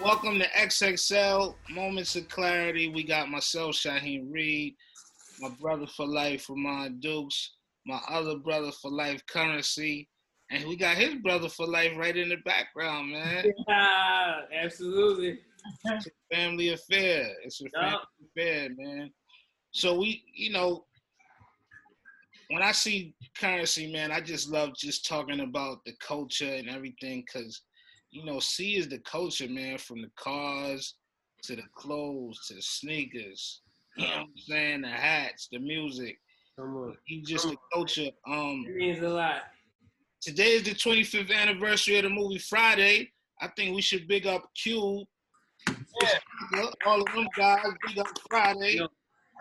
Welcome to XXL Moments of Clarity. We got myself, Shaheem Reid, my brother for life, Rahman Dukes, my other brother for life, Currensy, and we got his brother for life right in the background, man. Yeah, absolutely. It's a family affair. It's a family affair, man. So when I see Currensy, man, I just love just talking about the culture and everything because, C is the culture, man, from the cars to the clothes to the sneakers. You know what I'm saying? The hats, the music. He's just the culture. It means a lot. Today is the 25th anniversary of the movie Friday. I think we should big up Cube. Yeah. All of them guys, big up Friday. Yo,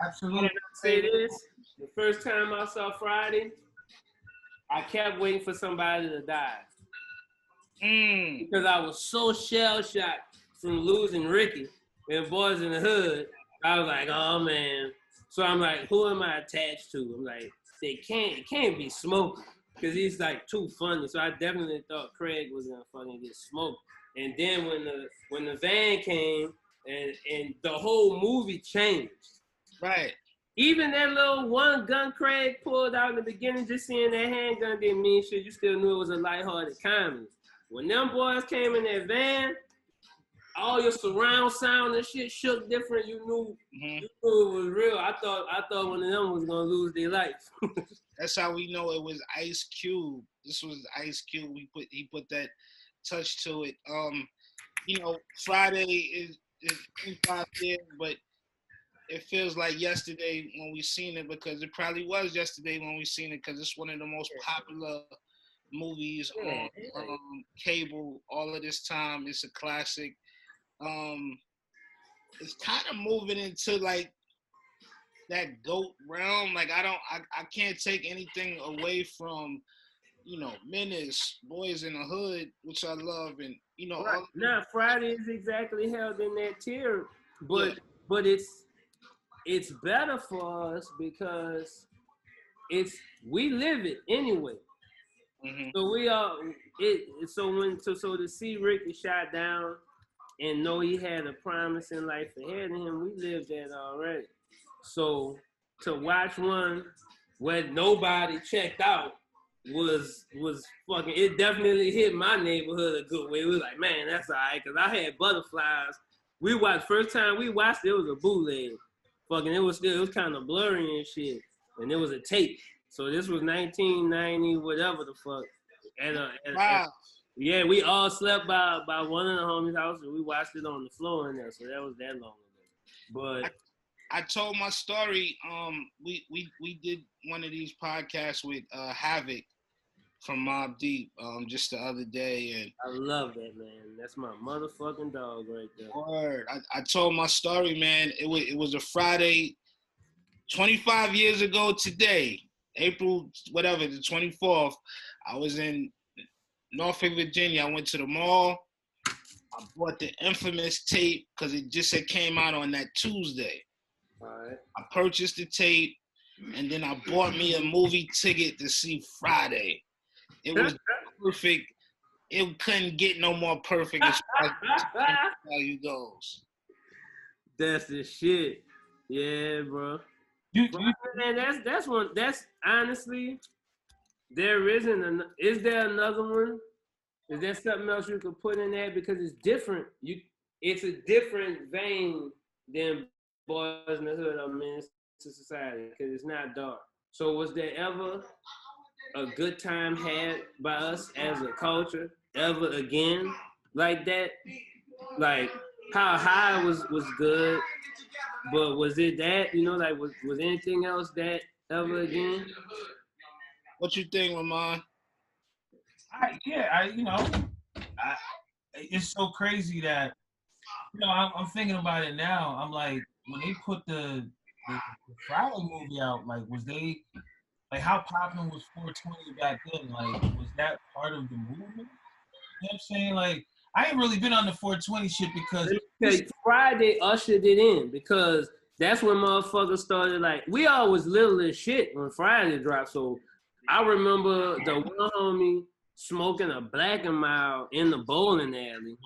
absolutely. Say this. The first time I saw Friday, I kept waiting for somebody to die. Because I was so shell-shocked from losing Ricky and Boys in the Hood. I was like, oh, man. So I'm like, who am I attached to? I'm like, it can't be Smoke because he's like too funny. So I definitely thought Craig was going to fucking get smoked. And then when the van came and the whole movie changed. Right. Even that little one gun Craig pulled out in the beginning, just seeing that handgun didn't mean shit. You still knew it was a lighthearted comedy. When them boys came in that van, all your surround sound and shit shook different. You knew it was real. I thought one of them was gonna lose their life. That's how we know it was Ice Cube. This was Ice Cube. He put that touch to it. Friday is 25 years, but it feels like yesterday when we seen it because it probably was yesterday when we seen it because it's one of the most popular movies on cable all of this time. It's a classic. It's kind of moving into like that GOAT realm. Like I can't take anything away from Menace, Boys in the Hood, which I love, and Right. Now Friday is exactly held in that tier, but it's better for us because we live it anyway. So we are it. So to see Ricky shot down and know he had a promising life ahead of him, we lived that already. So to watch one where nobody checked out was fucking. It definitely hit my neighborhood a good way. It was like, man, that's all right, cause I had butterflies. We watched first time we watched it was a bootleg. Fucking, it was kind of blurry and shit, and it was a tape. So this was 1990, whatever the fuck. Yeah, we all slept by one of the homies' house, and we watched it on the floor in there. So that was that long ago. But I told my story. We did one of these podcasts with Havoc from Mobb Deep just the other day, and I love that, man. That's my motherfucking dog right there. Word. I told my story, man. It was a Friday, 25 years ago today, April whatever, the 24th. I was in Norfolk, Virginia. I went to the mall. I bought the infamous tape because it came out on that Tuesday. All right. I purchased the tape, and then I bought me a movie ticket to see Friday. It was perfect. It couldn't get no more perfect as far as value goes. That's the shit. Yeah, bro. Man, that's one. That's honestly, there isn't. Is there another one? Is there something else you could put in there because it's different? It's a different vein than Boys in the Hood or Menace to Society because it's not dark. So was there ever a good time had by us as a culture ever again like that? Like How High was good, but was it that, like was anything else that ever again? What you think, Rahman? It's so crazy that I'm thinking about it now. I'm like, when they put the Friday movie out, like, was they like how popular was 420 back then? Like, was that part of the movement? You know what I'm saying? Like, I ain't really been on the 420 shit because Friday ushered it in because that's when motherfuckers started like we all was little as shit when Friday dropped. So I remember the one homie smoking a Black and Mild in the bowling alley.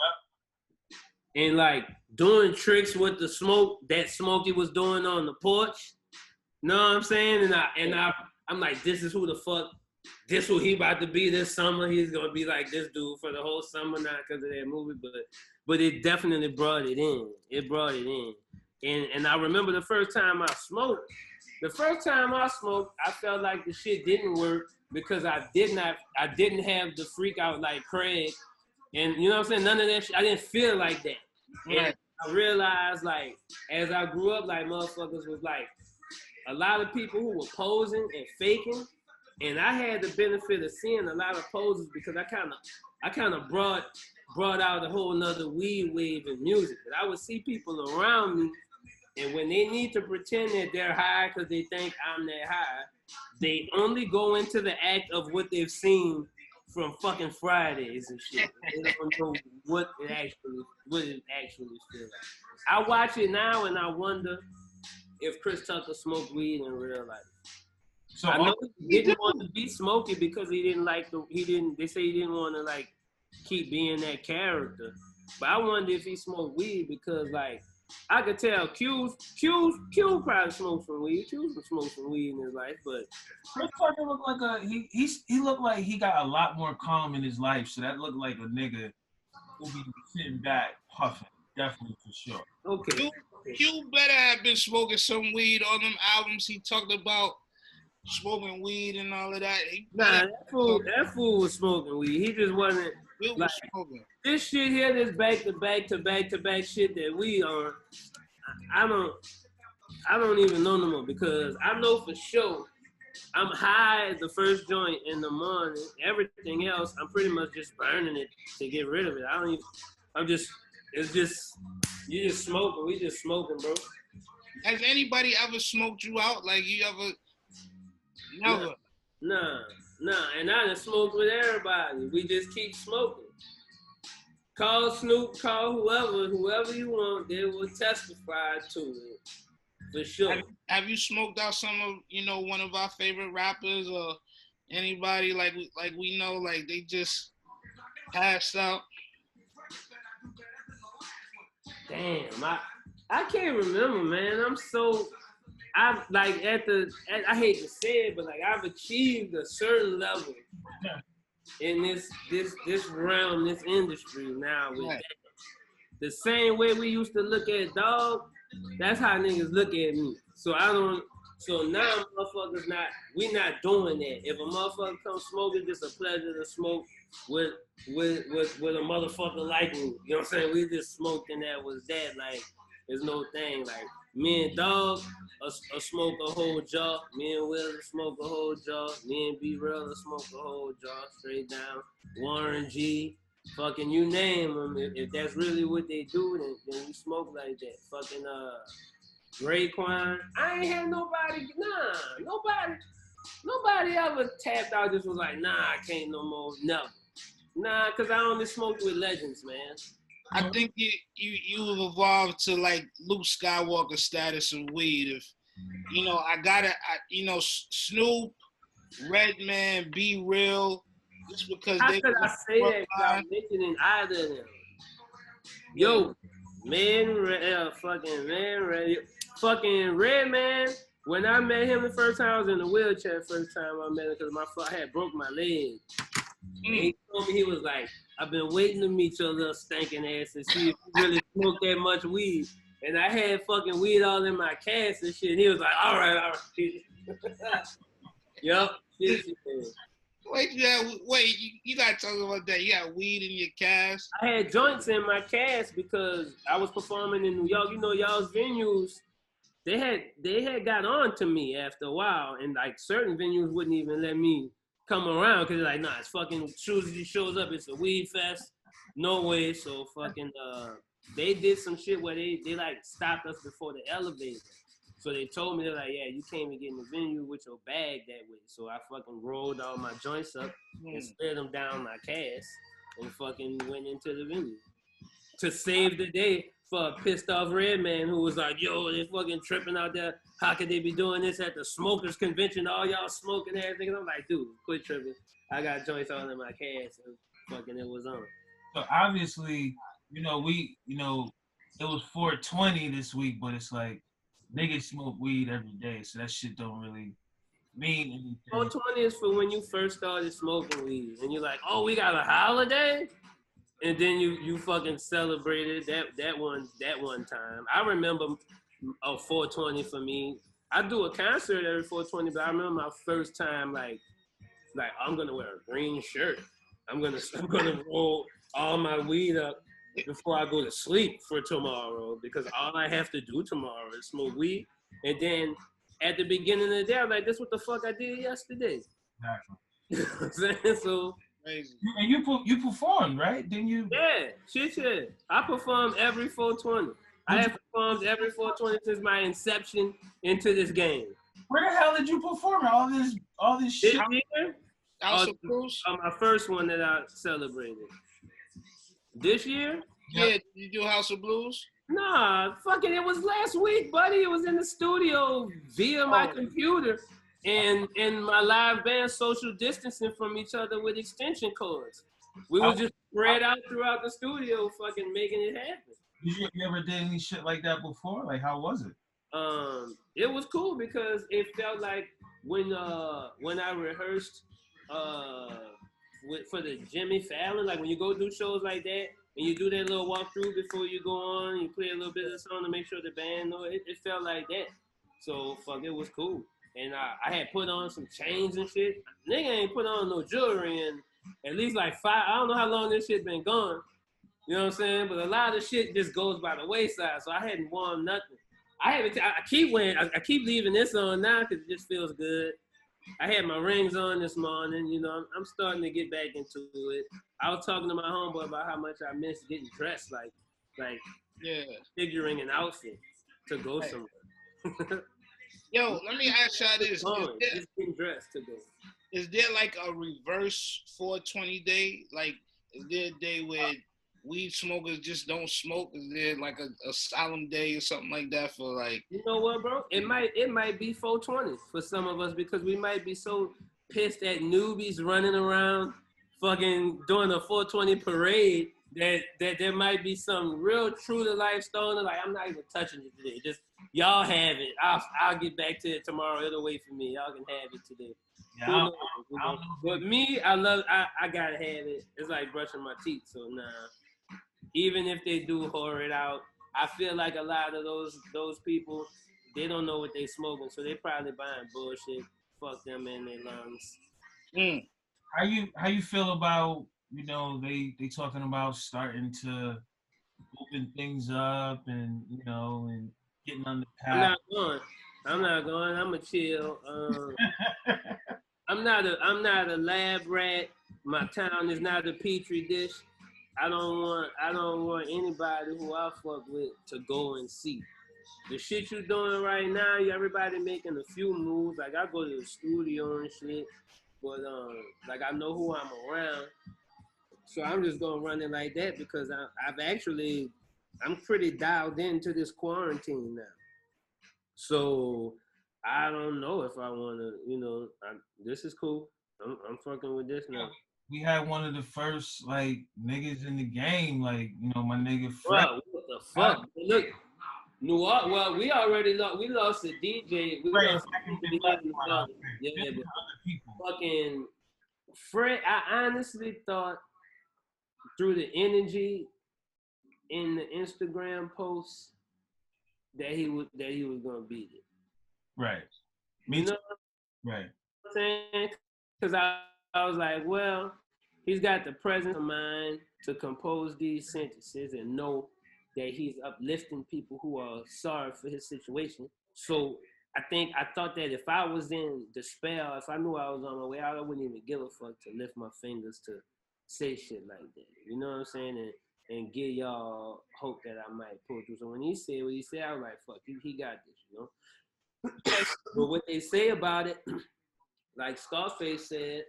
and like doing tricks with the smoke that Smokey was doing on the porch. Know what I'm saying? I'm like, this is who the fuck, this who he about to be this summer. He's gonna be like this dude for the whole summer, not because of that movie, but it definitely brought it in. It brought it in. And I remember the first time I smoked. The first time I smoked, I felt like the shit didn't work because I didn't have the freak out like Craig. And you know what I'm saying? None of that shit. I didn't feel like that. Right. And I realized, like, as I grew up, like, motherfuckers was like, a lot of people who were posing and faking, and I had the benefit of seeing a lot of poses because I kind of brought out a whole nother weed wave in music. And I would see people around me, and when they need to pretend that they're high because they think I'm that high, they only go into the act of what they've seen from fucking Fridays and shit. They don't know what it actually feels like. I watch it now and I wonder if Chris Tucker smoked weed in real life. So I know he didn't want to be smoky because he didn't like they say he didn't want to like keep being that character. But I wonder if he smoked weed because like I could tell Q probably smoked some weed. Q smoked some weed in his life, but Chris Tucker looked like he looked like he got a lot more calm in his life. So that looked like a nigga who be sitting back puffing, definitely for sure. Okay. Q better have been smoking some weed on them albums. He talked about smoking weed and all of that. Nah, that fool was smoking weed. He just wasn't like smoking. This shit here, this back to back shit that we on. I don't even know no more because I know for sure I'm high at the first joint in the morning. Everything else, I'm pretty much just burning it to get rid of it. It's just, you just smoking. We just smoking, bro. Has anybody ever smoked you out? Like you ever? Never. Nah. And I done smoked with everybody. We just keep smoking. Call Snoop, call whoever you want. They will testify to it. For sure. Have you smoked out some of, one of our favorite rappers or anybody like we know, like they just passed out? Damn, I can't remember, man. I hate to say it, but like I've achieved a certain level in this realm, this industry now with that. The same way we used to look at dog, that's how niggas look at me. So now motherfuckers we not doing that. If a motherfucker comes smoking, it's just a pleasure to smoke with a motherfucker like me. You know what I'm saying? We just smoked and that was that. Like, there's no thing. Like, me and Dog smoke a whole jar. Me and Will smoke a whole jar. Me and B-Real smoke a whole jar straight down. Warren G. Fucking you name them. If that's really what they do, then we smoke like that. Fucking Raekwon. I ain't had nobody ever tapped out just was like, nah, I can't no more. Never. Nah, because I only smoked with legends, man. I think you've evolved to like Luke Skywalker status of weed. If Snoop, Redman, Be Real, just because How could I say that without mentioning either of them? Yo, fucking Redman. When I met him the first time, I was in the wheelchair. First time I met him because I had broke my leg. And he told me, he was like, I've been waiting to meet your little stinking ass and see if you really smoke that much weed. And I had fucking weed all in my cast and shit. And he was like, all right. Yup. Wait, you gotta talk about that. You got weed in your cast? I had joints in my cast because I was performing in New York. You know, y'all's venues, they had got on to me after a while. And like certain venues wouldn't even let me come around because they're like, nah, it's fucking, as soon as he shows up, it's a weed fest. No way. So fucking, they did some shit where they like stopped us before the elevator. So they told me, they're like, yeah, you can't even get in the venue with your bag that way. So I fucking rolled all my joints up and slid them down my cast and fucking went into the venue to save the day for a pissed off Redman who was like, yo, they fucking tripping out there. How could they be doing this at the smokers convention? All y'all smoking and everything. And I'm like, dude, quit tripping. I got joints all in my cast and fucking it was on. So obviously it was 420 this week, but it's like niggas smoke weed every day, so that shit don't really mean anything. 420 is for when you first started smoking weed, and you're like, oh, we got a holiday, and then you fucking celebrated that one time. I remember 420 for me. I do a concert every 420, but I remember my first time like I'm gonna wear a green shirt. I'm gonna roll all my weed up before I go to sleep for tomorrow because all I have to do tomorrow is smoke weed. And then at the beginning of the day, I'm like, this what the fuck I did yesterday. Exactly. You know what I'm saying? So Crazy. And you performed, right? Didn't you? yeah, shit. I perform every 420. I have performed every 420 since my inception into this game. Where the hell did you perform all this This shit? year, House of Blues? my first one that I celebrated. This year? Yeah, you do House of Blues? Nah, fucking it was last week, buddy. It was in the studio via my computer and my live band social distancing from each other with extension cords. We was just spread out throughout the studio fucking making it happen. You ever did any shit like that before? Like, how was it? It was cool because it felt like when I rehearsed for the Jimmy Fallon, like when you go do shows like that and you do that little walkthrough before you go on, you play a little bit of the song to make sure the band know it felt like that. So fuck, it was cool. And I had put on some chains and shit. Nigga ain't put on no jewelry in at least like 5. I don't know how long this shit been gone. You know what I'm saying? But a lot of shit just goes by the wayside. So I hadn't worn nothing. I keep wearing. I keep leaving this on now because it just feels good. I had my rings on this morning. You know, I'm starting to get back into it. I was talking to my homeboy about how much I miss getting dressed, like Yeah. figuring an outfit to go somewhere. Yo, let me ask y'all this. Just getting dressed to go. Is there like a reverse 420 day? Like, is there a day where weed smokers just don't smoke? Is there like a solemn day or something like that for like? You know what, bro? It might be 420 for some of us because we might be so pissed at newbies running around fucking doing a 420 parade that there might be some real true to life stoner. Like, I'm not even touching it today. Just y'all have it. I'll get back to it tomorrow. It'll wait for me. Y'all can have it today. Yeah, But me, I gotta have it. It's like brushing my teeth. So nah. Even if they do whore it out, I feel like a lot of those people, they don't know what they smoking, so they probably buying bullshit. Fuck them in their lungs. How you feel about they talking about starting to open things up and and getting on the path. I'm not going. I'm a chill. I'm not a lab rat. My town is not a petri dish. I don't want anybody who I fuck with to go and see. The shit you doing right now, everybody making a few moves. Like I go to the studio and shit, but like I know who I'm around. So I'm just gonna run it like that because I'm pretty dialed into this quarantine now. So I don't know if I wanna, this is cool. I'm fucking with this now. We had one of the first like niggas in the game, like my nigga Fred. Bro, what the fuck? Look, well, we already lost. We lost the DJ. We lost yeah, but fucking Fred. I honestly thought through the energy in the Instagram posts that he was gonna beat it. Right. Me too. Right. What I'm saying? Because I was like, well, he's got the presence of mind to compose these sentences and know that he's uplifting people who are sorry for his situation. So I thought that if I was in despair, if I knew I was on my way out, I wouldn't even give a fuck to lift my fingers to say shit like that. You know what I'm saying? And give y'all hope that I might pull through. So when he said what he said, I was like, fuck, he got this, But what they say about it, like Scarface said,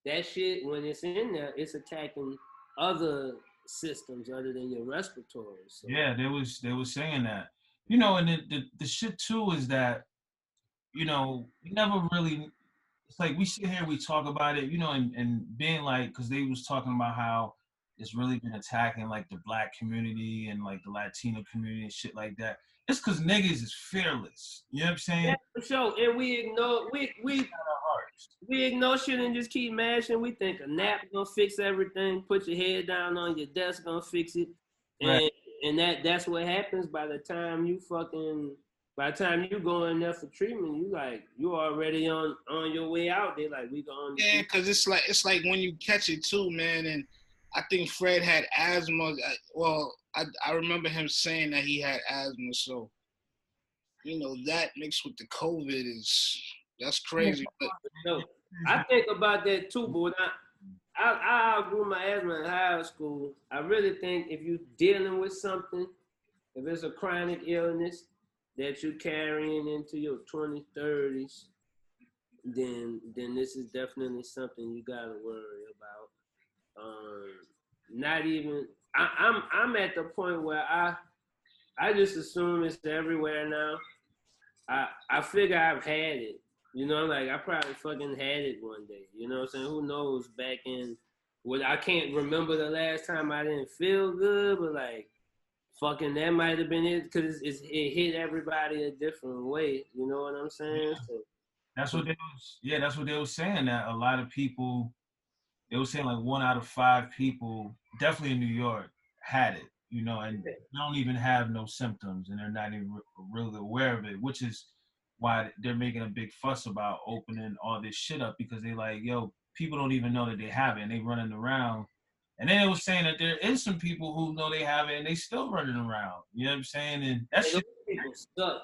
that shit, when it's in there, it's attacking other systems other than your respiratory. So. Yeah, they was saying that. And the shit too is that, we never really, it's like we sit here, we talk about it, and being like, because they was talking about how it's really been attacking like the black community and like the Latino community and shit like that. It's because niggas is fearless. You know what I'm saying? Yeah, for sure. And we ignore shit and just keep mashing. We think a nap gonna fix everything. Put your head down on your desk gonna fix it. And Right. and that's what happens by the time you go in there for treatment, you already on your way out. They like, we going. Yeah, because it's like when you catch it too, man. And I think Fred had asthma. Well, I remember him saying that he had asthma. So, that mixed with the COVID that's crazy. But No, I think about that too, but when I outgrew my asthma in high school. I really think if you're dealing with something, if it's a chronic illness that you're carrying into your 20s, 30s, then this is definitely something you gotta worry about. Not even I'm at the point where I just assume it's everywhere now. I figure I've had it. Like I probably fucking had it one day. You know what I'm saying? Who knows back in I can't remember the last time I didn't feel good, but like fucking that might have been it because it hit everybody a different way. You know what I'm saying? So, That's what they were saying, that a lot of people, they were saying like 1 out of 5 people, definitely in New York, had it, and they don't even have no symptoms and they're not even really aware of it, which is why they're making a big fuss about opening all this shit up, because they like, yo, people don't even know that they have it and they running around. And then it was saying that there is some people who know they have it and they still running around. You know what I'm saying? And that shit. People suck.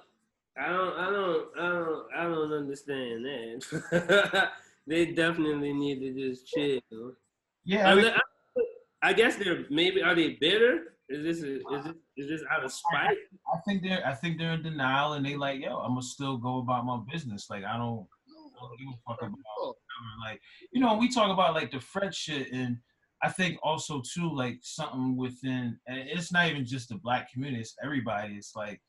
I don't understand that. They definitely need to just chill. Yeah, I guess are they bitter? Is this out of spite? I think they're in denial and they like, yo, I'm gonna still go about my business. Like I don't give a fuck about whatever. Like, we talk about like the Fred shit, and I think also too, like something within, and it's not even just the black community, it's everybody. It's like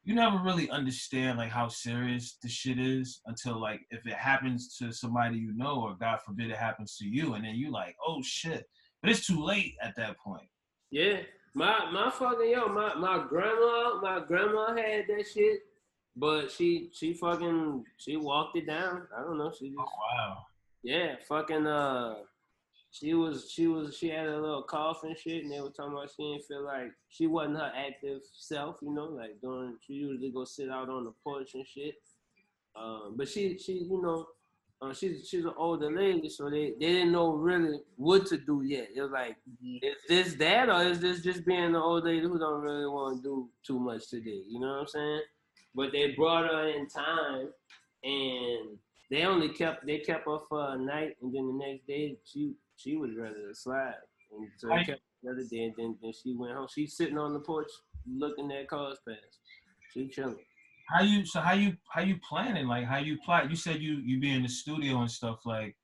you never really understand like how serious the shit is until like if it happens to somebody or God forbid it happens to you, and then you like, oh shit. But it's too late at that point. Yeah. My fucking my grandma had that shit, but she walked it down. I don't know. She just Wow. Yeah, fucking she had a little cough and shit, and they were talking about she didn't feel like she wasn't her active self, like she usually go sit out on the porch and shit. But she's an older lady, so they didn't know really what to do yet. It was like, is this that, or is this just being an old lady who don't really want to do too much today? You know what I'm saying? But they brought her in time, and they kept her for a night, and then the next day she was ready to slide, and so they kept her the other day, and then she went home. She's sitting on the porch looking at cars pass. She chilling. How you planning? Like how you plot? You said you be in the studio and stuff. Like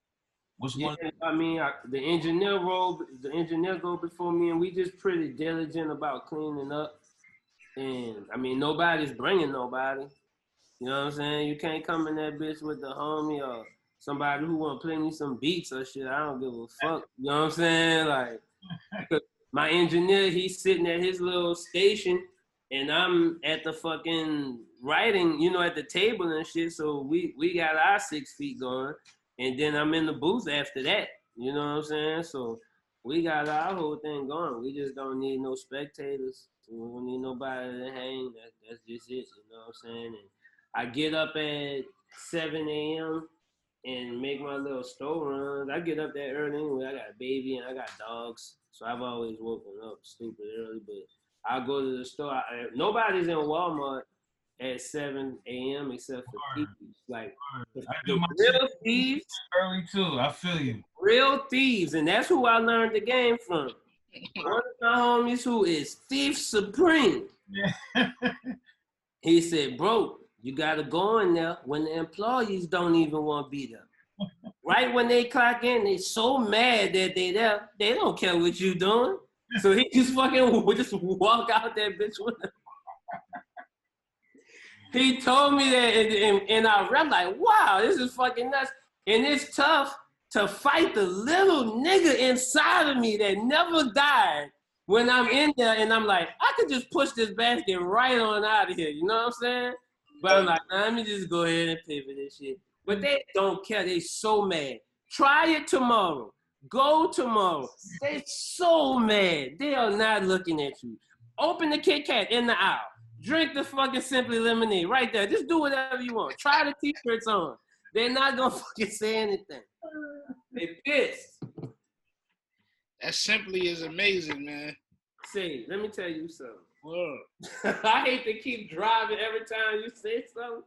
what's one? I mean, the engineer go before me, and we just pretty diligent about cleaning up. And I mean, nobody's bringing nobody. You know what I'm saying? You can't come in that bitch with the homie or somebody who want to play me some beats or shit. I don't give a fuck. You know what I'm saying? Like, my engineer, he's sitting at his little station, and I'm at the fucking writing, at the table and shit. So we got our 6 feet going, and then I'm in the booth after that. You know what I'm saying? So we got our whole thing going. We just don't need no spectators. We don't need nobody to hang. That's just it. You know what I'm saying? And I get up at 7 a.m. and make my little store runs. I get up that early anyway. I got a baby and I got dogs. So I've always woken up stupid early. But I go to the store. Nobody's in Walmart at 7 a.m. except for thieves. Like, the real thieves. Early too. I feel you. Real thieves. And that's who I learned the game from. One of my homies who is Thief Supreme. Yeah. He said, bro, you got to go in there when the employees don't even want to be there. Right when they clock in, they so mad that they there, they don't care what you doing. So he just just walk out that bitch with them. He told me that, and I'm like, wow, this is fucking nuts. And it's tough to fight the little nigga inside of me that never died when I'm in there and I'm like, I could just push this basket right on out of here. You know what I'm saying? But I'm like, nah, let me just go ahead and pay for this shit. But they don't care. They so mad. Try it tomorrow. Go tomorrow. They so mad. They are not looking at you. Open the Kit Kat in the aisle. Drink the fucking Simply Lemonade right there. Just do whatever you want. Try the t-shirts on. They're not gonna fucking say anything. They pissed. That Simply is amazing, man. See, let me tell you something. Whoa. I hate to keep driving every time you say something.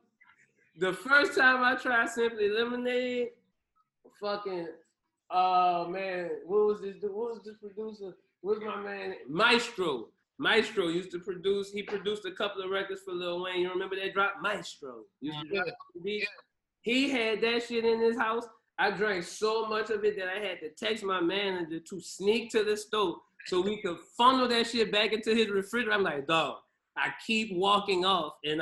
The first time I tried Simply Lemonade, fucking, man, what was this producer? What's my man? Maestro. Maestro used to produce, he produced a couple of records for Lil Wayne. You remember that drop? Maestro. Used to drop beats. He had that shit in his house. I drank so much of it that I had to text my manager to sneak to the stove so we could funnel that shit back into his refrigerator. I'm like, dog, I keep walking off, and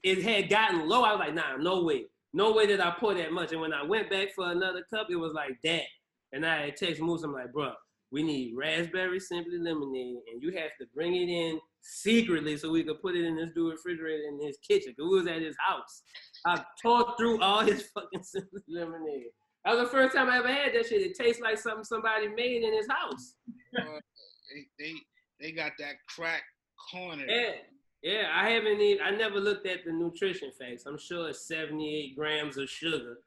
it had gotten low. I was like, nah, no way. No way did I pour that much. And when I went back for another cup, it was like that. And I had text Moose, I'm like, bro, we need raspberry Simply Lemonade, and you have to bring it in secretly so we could put it in this dude's refrigerator in his kitchen. Because we was at his house. I tore through all his fucking Simply Lemonade. That was the first time I ever had that shit. It tastes like something somebody made in his house. They got that crack corner. Yeah, I never looked at the nutrition facts. I'm sure it's 78 grams of sugar.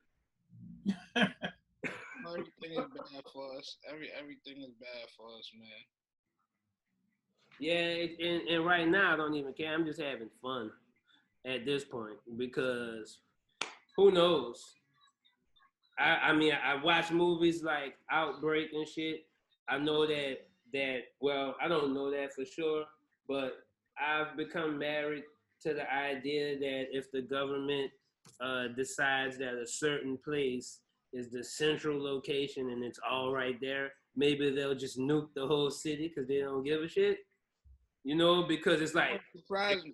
Everything is bad for us. Everything is bad for us, man. Yeah, and right now I don't even care. I'm just having fun at this point because who knows? I mean, I watch movies like Outbreak and shit. I know that well, I don't know that for sure, but I've become married to the idea that if the government decides that a certain place is the central location and it's all right there, maybe they'll just nuke the whole city because they don't give a shit. You know, because it's like,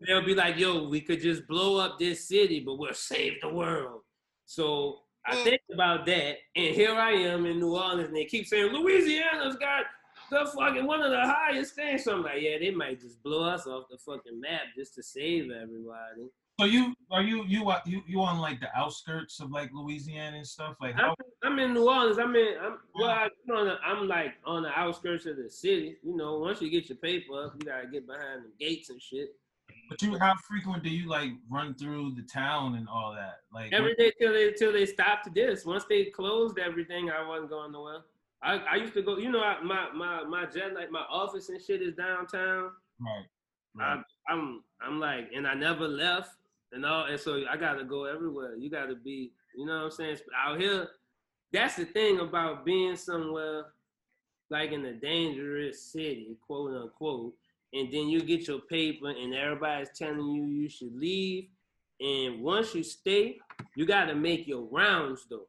they'll be like, yo, we could just blow up this city, but we'll save the world. So I think about that, and here I am in New Orleans, and they keep saying, Louisiana's got the fucking one of the highest things. So I'm like, yeah, they might just blow us off the fucking map just to save everybody. So you on like the outskirts of like Louisiana and stuff? Like how? I'm in New Orleans. I'm like on the outskirts of the city. You know, once you get your paper up, you gotta get behind the gates and shit. But how frequent do you like run through the town and all that? Like every day till they stopped this. Once they closed everything, I wasn't going nowhere. I used to go. You know, my jet, like my office and shit is downtown. Right. I'm like, and I never left. And so I gotta go everywhere. You gotta be, you know what I'm saying? Out here, that's the thing about being somewhere like in a dangerous city, quote unquote, and then you get your paper and everybody's telling you should leave. And once you stay, you gotta make your rounds though.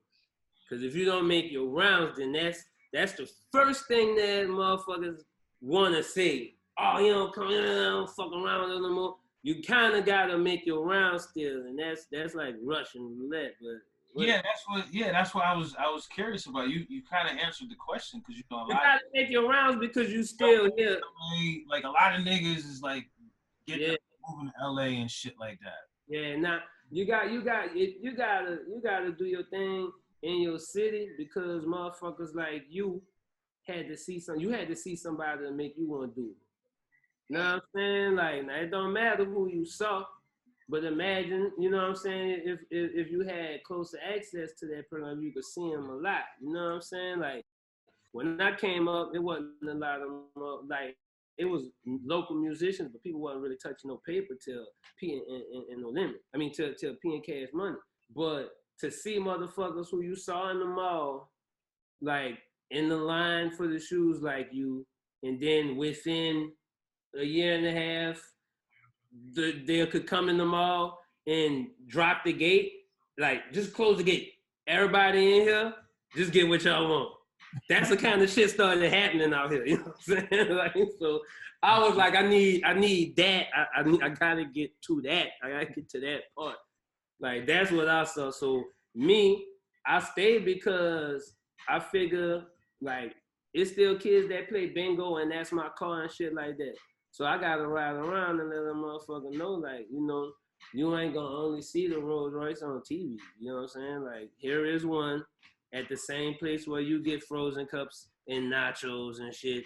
Cause if you don't make your rounds, then that's the first thing that motherfuckers wanna say. Oh, you don't come in, don't fuck around no more. You kind of gotta make your rounds still, and that's like Russian roulette. But that's what I was curious about. You kind of answered the question because you know a lot. You gotta make your rounds because you still here. Like a lot of niggas is like moving to LA and shit like that. Yeah, now you gotta do your thing in your city because motherfuckers like you had to see somebody to make you want to do it. You know what I'm saying? Like, now it don't matter who you saw, but imagine, you know what I'm saying, if you had closer access to that person, you could see him a lot. You know what I'm saying? Like, when I came up, it wasn't a lot of, like, it was local musicians, but people wasn't really touching no paper till P and No Limit. I mean, till P and Cash Money. But to see motherfuckers who you saw in the mall, like, in the line for the shoes like you, and then within a year and a half, they could come in the mall and drop the gate, like just close the gate. Everybody in here, just get what y'all want. That's the kind of shit started happening out here. You know what I'm saying? Like, so I was like, I need that. I gotta get to that. I gotta get to that part. Like that's what I saw. So me, I stayed because I figure like it's still kids that play bingo and that's my car and shit like that. So I gotta ride around and let a motherfucker know, like, you know, you ain't gonna only see the Rolls Royce on TV. You know what I'm saying? Like, here is one at the same place where you get frozen cups and nachos and shit.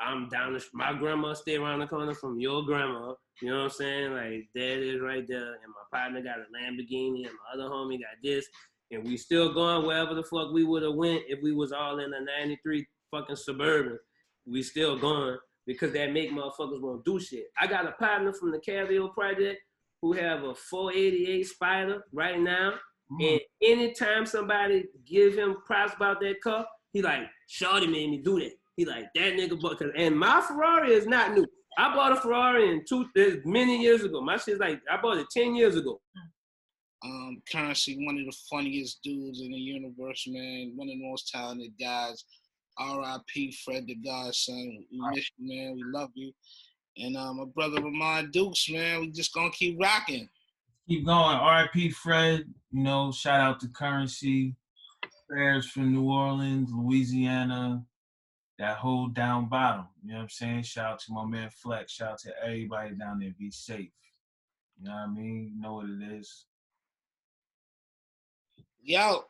I'm down my grandma stay around the corner from your grandma. You know what I'm saying? Like, that is right there. And my partner got a Lamborghini and my other homie got this. And we still going wherever the fuck we would have went if we was all in a 93 fucking Suburban. We still going because that make motherfuckers want to do shit. I got a partner from the Cavio Project who have a 488 Spider right now. And anytime somebody give him props about that car, he like, Shorty made me do that. He like, that nigga, and my Ferrari is not new. I bought a Ferrari many years ago. My shit's like, I bought it 10 years ago. Currensy, one of the funniest dudes in the universe, man. One of the most talented guys. R.I.P. Fred the Godson. We miss you, man. We love you. And my brother Rahman Dukes, man. We just gonna keep rocking. Keep going. R.I.P. Fred. You know, shout out to Currensy. Prayers from New Orleans, Louisiana. That whole down bottom. You know what I'm saying? Shout out to my man Flex. Shout out to everybody down there. Be safe. You know what I mean? You know what it is. Yo.